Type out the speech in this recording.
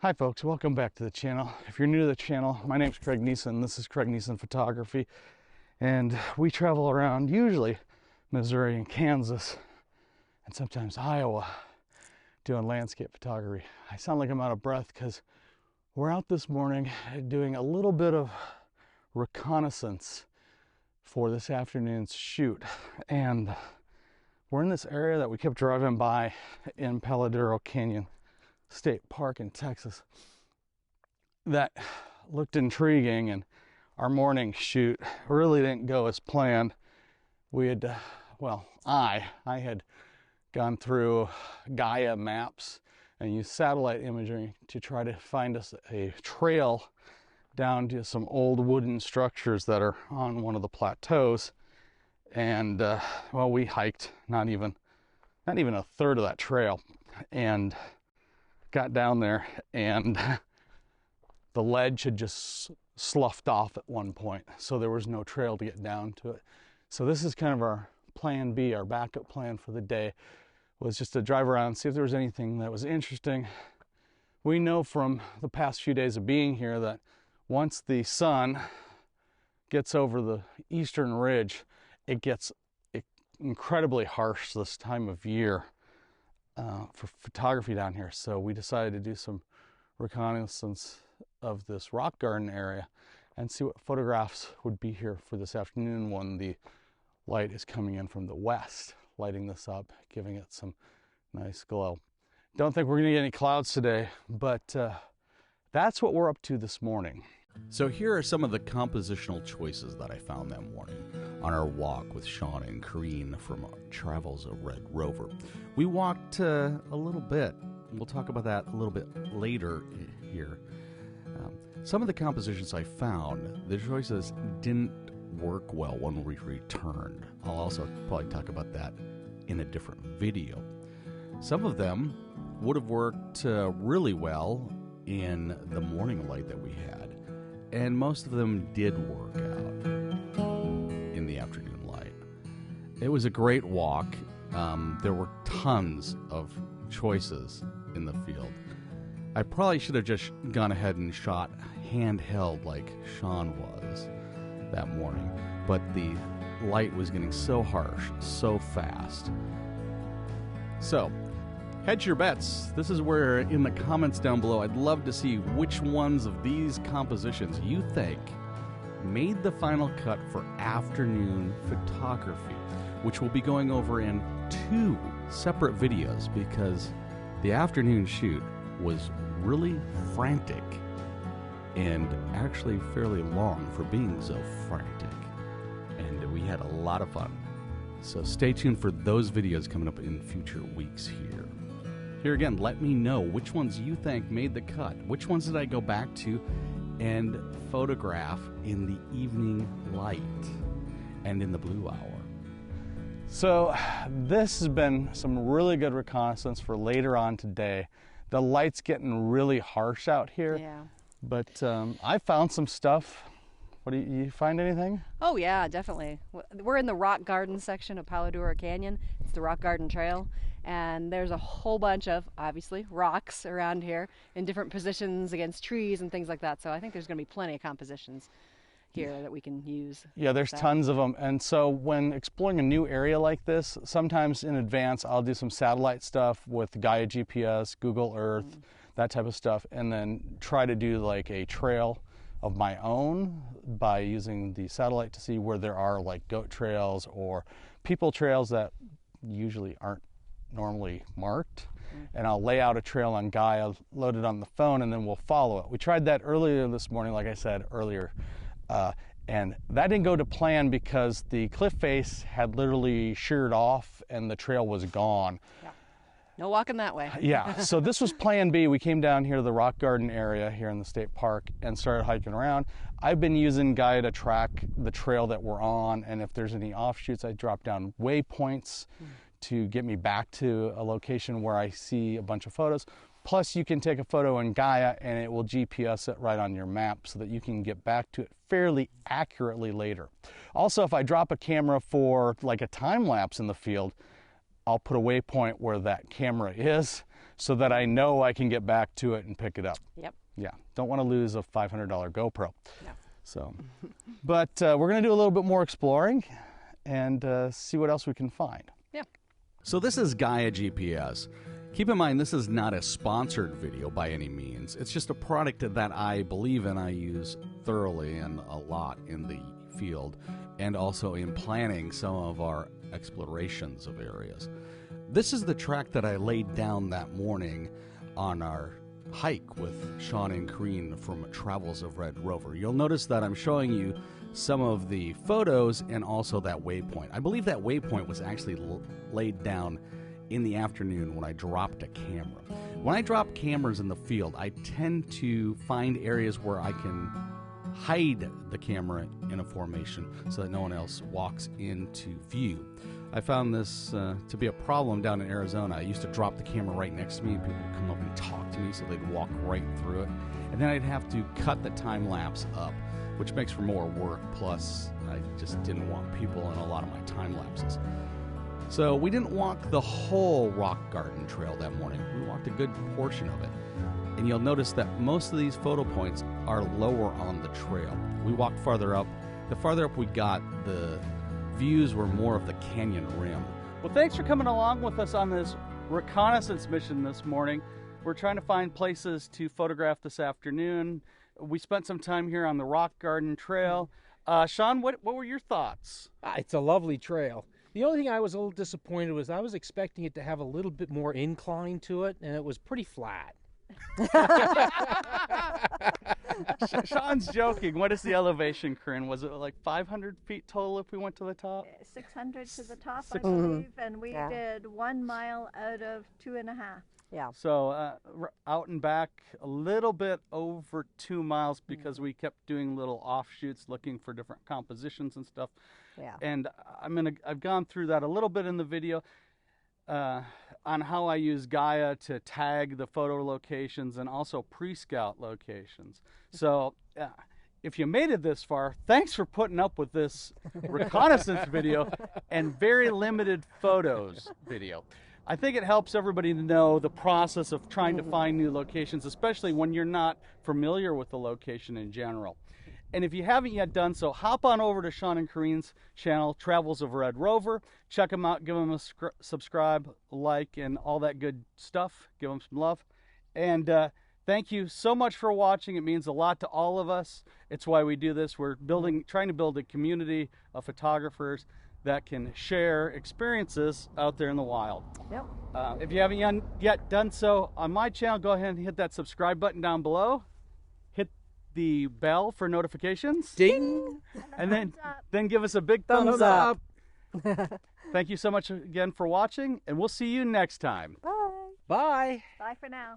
Hi folks, welcome back to the channel. If you're new to the channel, my name's Craig Neeson. This is Craig Neeson Photography, and we travel around usually Missouri and Kansas and sometimes Iowa doing landscape photography. I sound like I'm out of breath because we're out this morning doing a little bit of reconnaissance for this afternoon's shoot, and we're in this area that we kept driving by in Paladero Canyon State Park in Texas that looked intriguing, and our morning shoot really didn't go as planned. We had I had gone through GAIA maps and used satellite imagery to try to find us a trail down to some old wooden structures that are on one of the plateaus, and we hiked not even a third of that trail and got down there, and the ledge had just sloughed off at one point, so there was no trail to get down to it. So this is kind of our plan B, our backup plan for the day, was just to drive around and see if there was anything that was interesting. We know from the past few days of being here that once the sun gets over the eastern ridge, it gets incredibly harsh this time of year for photography down here. So we decided to do some reconnaissance of this rock garden area and see what photographs would be here for this afternoon when the light is coming in from the west, lighting this up, giving it some nice glow. Don't think we're gonna get any clouds today, but that's what we're up to this morning. So here are some of the compositional choices that I found that morning on our walk with Shawn and Corinne from Travels of Red Rover. We walked a little bit. We'll talk about that a little bit later here. Some of the compositions I found, the choices didn't work well when we returned. I'll also probably talk about that in a different video. Some of them would have worked really well in the morning light that we had, and most of them did work out in the afternoon light. It was a great walk. There were tons of choices in the field. I probably should have just gone ahead and shot handheld like Shawn was that morning, but the light was getting so harsh, so fast. So, hedge your bets. This is where, in the comments down below, I'd love to see which ones of these compositions you think made the final cut for afternoon photography, which we'll be going over in 2 separate videos because the afternoon shoot was really frantic and actually fairly long for being so frantic, and we had a lot of fun. So stay tuned for those videos coming up in future weeks here. Here again, let me know which ones you think made the cut. Which ones did I go back to and photograph in the evening light and in the blue hour? So this has been some really good reconnaissance for later on today. The light's getting really harsh out here. Yeah. But I found some stuff. What do you find anything? Oh yeah, definitely. We're in the rock garden section of Paladero Canyon. It's the rock garden trail, and there's a whole bunch of, obviously, rocks around here in different positions against trees and things like that. So I think there's going to be plenty of compositions here that we can use. Yeah, there's tons of them. And so when exploring a new area like this, sometimes in advance I'll do some satellite stuff with GAIA GPS, Google Earth, that type of stuff, and then try to do like a trail of my own by using the satellite to see where there are like goat trails or people trails that usually aren't normally marked. And I'll lay out a trail on GAIA, load it on the phone, and then we'll follow it. We tried that earlier this morning, like I said earlier, and that didn't go to plan because the cliff face had literally sheared off and the trail was gone. Yeah. No walking that way. Yeah, so this was plan B. We came down here to the rock garden area here in the state park and started hiking around. I've been using GAIA to track the trail that we're on, and if there's any offshoots, I drop down waypoints to get me back to a location where I see a bunch of photos. Plus, you can take a photo in GAIA and it will GPS it right on your map so that you can get back to it fairly accurately later. Also, if I drop a camera for like a time lapse in the field, I'll put a waypoint where that camera is so that I know I can get back to it and pick it up. Yep. Yeah, don't want to lose a $500 GoPro. No. So, but we're going to do a little bit more exploring and see what else we can find. Yeah. So this is GAIA GPS. Keep in mind, this is not a sponsored video by any means. It's just a product that I believe in, I use thoroughly and a lot in the field, and also in planning some of our explorations of areas. This is the track that I laid down that morning on our hike with Shawn and Corinne from Travels of Red Rover. You'll notice that I'm showing you some of the photos and also that waypoint. I believe that waypoint was actually laid down in the afternoon when I dropped a camera. When I drop cameras in the field, I tend to find areas where I can hide the camera in a formation so that no one else walks into view. I found this to be a problem down in Arizona. I used to drop the camera right next to me and people would come up and talk to me, so they'd walk right through it. And then I'd have to cut the time lapse up, which makes for more work. Plus, I just didn't want people in a lot of my time lapses. So we didn't walk the whole rock garden trail that morning. We walked a good portion of it. And you'll notice that most of these photo points are lower on the trail. We walked farther up. The farther up we got, the views were more of the canyon rim. Well, thanks for coming along with us on this reconnaissance mission this morning. We're trying to find places to photograph this afternoon. We spent some time here on the rock garden trail. Shawn, what were your thoughts? It's a lovely trail. The only thing I was a little disappointed was I was expecting it to have a little bit more incline to it, and it was pretty flat. Shawn's joking. What is the elevation, Corinne? Was it like 500 feet total if we went to the top? 600 to the top, I believe, and we Yeah. did 1 mile out of 2.5. Yeah. So out and back a little bit over 2 miles because we kept doing little offshoots looking for different compositions and stuff. Yeah. And I've gone through that a little bit in the video on how I use Gaia to tag the photo locations and also pre-scout locations. So if you made it this far, thanks for putting up with this reconnaissance video and very limited photos video. I think it helps everybody to know the process of trying to find new locations, especially when you're not familiar with the location in general. And if you haven't yet done so, hop on over to Shawn and Corinne's channel, Travels of Red Rover. Check them out, give them a subscribe, like, and all that good stuff. Give them some love. And thank you so much for watching. It means a lot to all of us. It's why we do this. We're trying to build a community of photographers that can share experiences out there in the wild. Yep. If you haven't yet done so on my channel, go ahead and hit that subscribe button down below. Hit the bell for notifications. Ding! And then give us a big thumbs up. Thank you so much again for watching, and we'll see you next time. Bye. Bye. Bye for now.